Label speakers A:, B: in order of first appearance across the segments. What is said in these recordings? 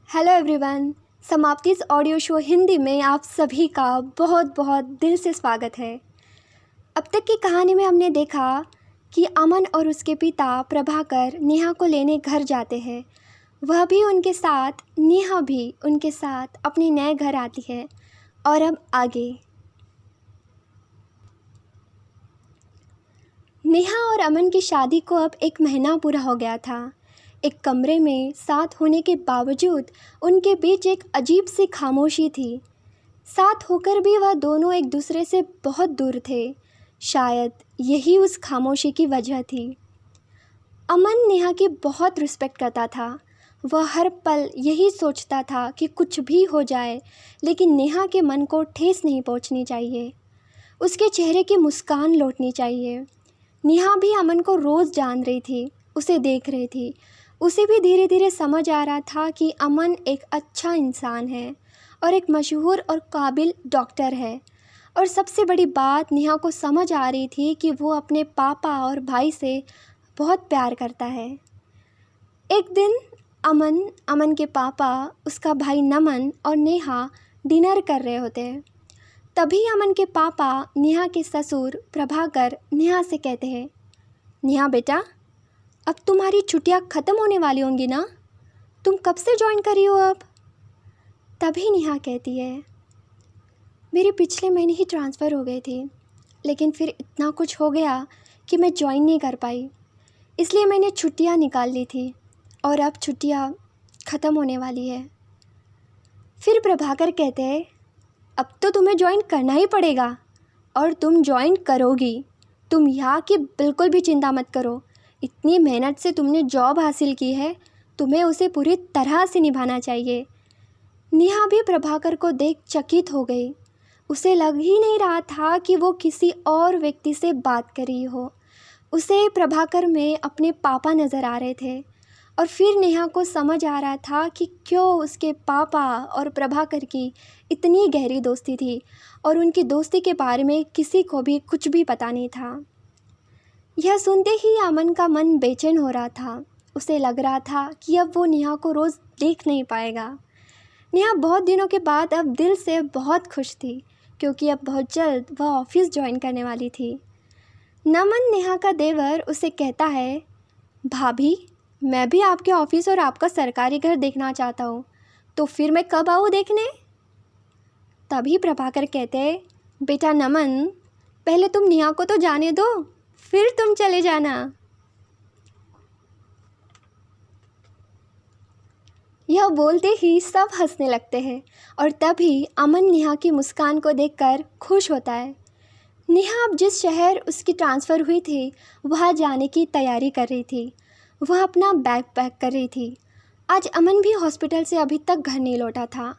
A: Hello everyone. समाप्तिस audio show Hindi में आप सभी का बहुत बहुत दिल से स्वागत है। अब तक की कहानी में हमने देखा कि अमन और उसके पिता प्रभाकर नेहा को लेने घर जाते हैं। वह भी उनके साथ, नेहा भी उनके साथ अपने नए घर आती है। और अब आगे नेहा और अमन की शादी को अब 1 महीना पूरा हो गया था। एक कमरे में साथ होने के बावजूद उनके बीच एक अजीब सी खामोशी थी। साथ होकर भी वह दोनों एक दूसरे से बहुत दूर थे। शायद यही उस खामोशी की वजह थी। अमन नेहा की बहुत रिस्पेक्ट करता था। वह हर पल यही सोचता था कि कुछ भी हो जाए, लेकिन नेहा के मन को ठेस नहीं पहुंचनी चाहिए। उसके चेहरे की मुस्कान लौटनी चाहिए। नेहा भी अमन को रोज़ जान रही थी, उसे देख रही थी। उसे भी धीरे धीरे समझ आ रहा था कि अमन एक अच्छा इंसान है और एक मशहूर और काबिल डॉक्टर है। और सबसे बड़ी बात, नेहा को समझ आ रही थी कि वो अपने पापा और भाई से बहुत प्यार करता है। एक दिन अमन के पापा, उसका भाई नमन और नेहा डिनर कर रहे होते हैं। तभी अमन के पापा नेहा के ससुर प्रभाकर नेहा से कहते हैं, नेहा बेटा, अब तुम्हारी छुट्टियां ख़त्म होने वाली होंगी ना? तुम कब से ज्वाइन करी हो अब? तभी नेहा कहती है, मेरी पिछले महीने ही ट्रांसफ़र हो गई थी, लेकिन फिर इतना कुछ हो गया कि मैं ज्वाइन नहीं कर पाई। इसलिए मैंने छुट्टियां निकाल ली थी और अब छुट्टियां ख़त्म होने वाली है। फिर प्रभाकर कहते हैं, अब तो तुम्हें ज्वाइन करना ही पड़ेगा और तुम ज्वाइन करोगी। तुम यहाँ की बिल्कुल भी चिंता मत करो। इतनी मेहनत से तुमने जॉब हासिल की है, तुम्हें उसे पूरी तरह से निभाना चाहिए। नेहा भी प्रभाकर को देख चकित हो गई। उसे लग ही नहीं रहा था कि वो किसी और व्यक्ति से बात कर रही हो। उसे प्रभाकर में अपने पापा नज़र आ रहे थे। और फिर नेहा को समझ आ रहा था कि क्यों उसके पापा और प्रभाकर की इतनी गहरी दोस्ती थी और उनकी दोस्ती के बारे में किसी को भी कुछ भी पता नहीं था। यह सुनते ही अमन का मन बेचैन हो रहा था। उसे लग रहा था कि अब वो नेहा को रोज़ देख नहीं पाएगा। नेहा बहुत दिनों के बाद अब दिल से बहुत खुश थी, क्योंकि अब बहुत जल्द वह ऑफिस ज्वाइन करने वाली थी। नमन, नेहा का देवर, उसे कहता है, भाभी, मैं भी आपके ऑफिस और आपका सरकारी घर देखना चाहता हूँ, तो फिर मैं कब आऊँ देखने? तभी प्रभाकर कहते, बेटा नमन, पहले तुम नेहा को तो जाने दो, फिर तुम चले जाना। यह बोलते ही सब हंसने लगते हैं और तभी अमन नेहा की मुस्कान को देखकर खुश होता है। नेहा अब जिस शहर उसकी ट्रांसफ़र हुई थी, वहाँ जाने की तैयारी कर रही थी। वह अपना बैग पैक कर रही थी। आज अमन भी हॉस्पिटल से अभी तक घर नहीं लौटा था।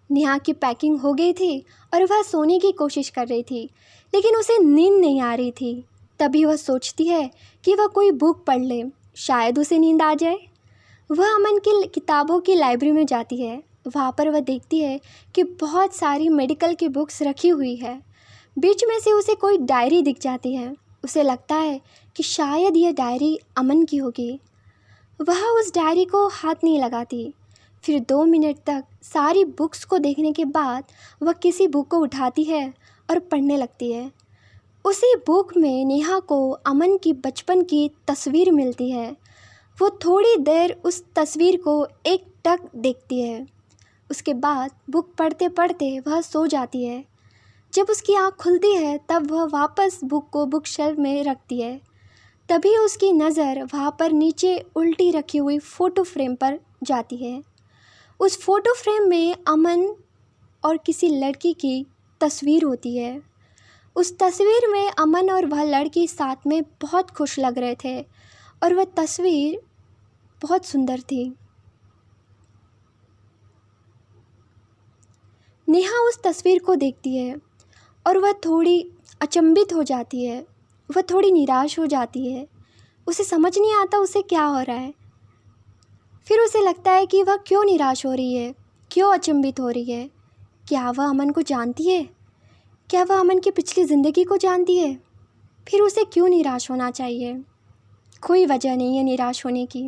A: नेहा की पैकिंग हो गई थी और वह सोने की कोशिश कर रही थी, लेकिन उसे नींद नहीं आ रही थी। तभी वह सोचती है कि वह कोई बुक पढ़ ले, शायद उसे नींद आ जाए। वह अमन की किताबों की लाइब्रेरी में जाती है। वहाँ पर वह देखती है कि बहुत सारी मेडिकल की बुक्स रखी हुई है। बीच में से उसे कोई डायरी दिख जाती है। उसे लगता है कि शायद यह डायरी अमन की होगी। वह उस डायरी को हाथ नहीं लगाती। फिर 2 मिनट तक सारी बुक्स को देखने के बाद वह किसी बुक को उठाती है और पढ़ने लगती है। उसी बुक में नेहा को अमन की बचपन की तस्वीर मिलती है। वो थोड़ी देर उस तस्वीर को एकटक देखती है। उसके बाद बुक पढ़ते पढ़ते वह सो जाती है। जब उसकी आँख खुलती है तब वह वापस बुक को बुक शेल्फ में रखती है। तभी उसकी नज़र वहाँ पर नीचे उल्टी रखी हुई फ़ोटो फ्रेम पर जाती है। उस फ़ोटो फ्रेम में अमन और किसी लड़की की तस्वीर होती है। उस तस्वीर में अमन और वह लड़की साथ में बहुत खुश लग रहे थे और वह तस्वीर बहुत सुंदर थी। नेहा उस तस्वीर को देखती है और वह थोड़ी अचंभित हो जाती है। वह थोड़ी निराश हो जाती है। उसे समझ नहीं आता उसे क्या हो रहा है। फिर उसे लगता है कि वह क्यों निराश हो रही है, क्यों अचंभित हो रही है। क्या वह अमन को जानती है? क्या वह अमन की पिछली ज़िंदगी को जानती है? फिर उसे क्यों निराश होना चाहिए? कोई वजह नहीं है निराश होने की।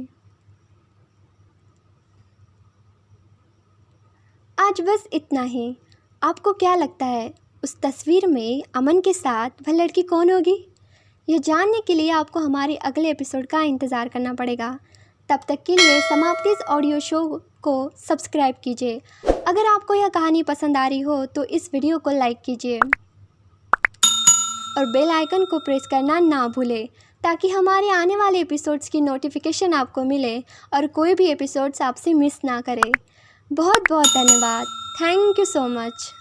A: आज बस इतना ही। आपको क्या लगता है उस तस्वीर में अमन के साथ वह लड़की कौन होगी? ये जानने के लिए आपको हमारे अगले एपिसोड का इंतज़ार करना पड़ेगा। तब तक के लिए समाप्ति इस ऑडियो शो को सब्सक्राइब कीजिए। अगर आपको यह कहानी पसंद आ रही हो तो इस वीडियो को लाइक कीजिए और बेल आइकन को प्रेस करना ना भूलें, ताकि हमारे आने वाले एपिसोड्स की नोटिफिकेशन आपको मिले और कोई भी एपिसोड्स आपसे मिस ना करे। बहुत बहुत धन्यवाद। Thank you so much.